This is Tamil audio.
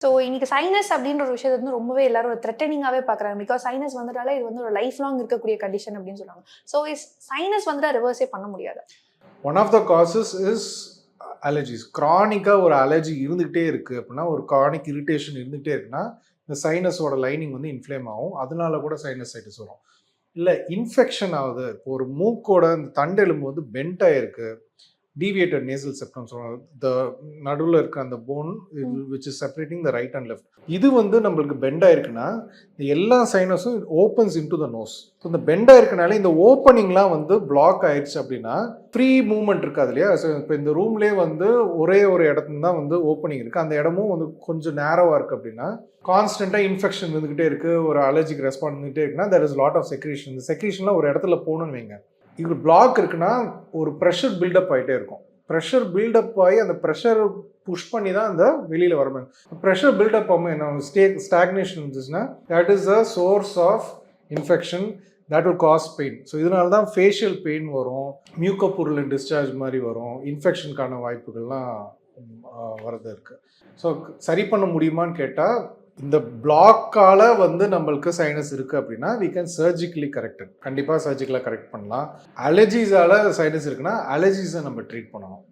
ஸோ இன்னைக்கு சைனஸ் அப்படின்ற ஒரு விஷயத்தை வந்து ரொம்பவே எல்லாரும் ஒரு த்ரெட்டனிங்காகவே பார்க்குறாங்க. பிகாஸ் சைனஸ் வந்துட்டாலே இது வந்து ஒரு லைஃப் லாங் இருக்கக்கூடிய கண்டிஷன் அப்படின்னு சொல்லுவாங்க. ஸோ சைனஸ் வந்துட்டு ரிவர்ஸே பண்ண முடியாது. One of the causes is allergies. க்ரானிக்காக ஒரு அலர்ஜி இருந்துகிட்டே இருக்குது அப்படின்னா, ஒரு க்ரானிக் இரிட்டேஷன் இருந்துகிட்டே இருக்குன்னா, இந்த சைனஸோட லைனிங் வந்து இன்ஃப்ளேம் ஆகும். அதனால கூட சைனசைட்டிஸ் வரும். இல்லை இன்ஃபெக்ஷன் ஆகுது, இப்போ ஒரு மூக்கோட இந்த தண்டெலும்பு வந்து பெண்ட் ஆகிருக்கு, deviated nasal septum சொல்லுவாங்க. நடுவில் இருக்க அந்த bone which is separating the right and left. இது வந்து நம்மளுக்கு பெண்ட் ஆயிருக்குன்னா எல்லா சைனஸும் opens into the nose. So இந்த பெண்ட் ஆயிருக்கனால இந்த ஓப்பனிங்லாம் வந்து பிளாக் ஆயிடுச்சு அப்படின்னா ஃப்ரீ மூவ்மெண்ட் இருக்காது இல்லையா. ஸோ இப்போ இந்த ரூம்லேயே வந்து ஒரே ஒரு இடத்துல தான் வந்து ஓப்பனிங் இருக்குது, அந்த இடமும் வந்து கொஞ்சம் நேரோவாக இருக்குது அப்படின்னா கான்ஸ்டண்ட்டாக இன்ஃபெக்ஷன் இருந்துகிட்டே இருக்குது, ஒரு அலர்ஜிக் ரெஸ்பான்ஸ் இருந்துகிட்டே இருக்குன்னா there is lot of secretion. இந்த செக்ரீஷன்லாம் ஒரு இடத்துல போகணும்னு வைங்க. இது பிளாக் இருக்குன்னா ஒரு ப்ரெஷர் பில்டப் ஆகிட்டே இருக்கும். ப்ரெஷர் பில்டப் ஆகி அந்த ப்ரெஷர் புஷ் பண்ணி தான் அந்த வெளியில் வரணும். ப்ரெஷர் பில்டப் ஆகும் என்ன ஸ்டாக்னேஷன் இருந்துச்சுன்னா that is a source of infection that will cause pain. So இதனால தான் ஃபேஷியல் பெயின் வரும், மியூக்கோபொருள் டிஸ்சார்ஜ் மாதிரி வரும், இன்ஃபெக்ஷனுக்கான வாய்ப்புகள்லாம் வரது இருக்குது. ஸோ சரி பண்ண முடியுமான்னு கேட்டால் இந்த பிளாக்கால வந்து நம்மளுக்கு சைனஸ் இருக்குது அப்படின்னா we can surgically correct it. கண்டிப்பாக சர்ஜிக்கலாக கரெக்ட் பண்ணலாம். அலர்ஜிஸால் சைனஸ் இருக்குன்னா அலர்ஜிஸை நம்ம ட்ரீட் பண்ணணும்.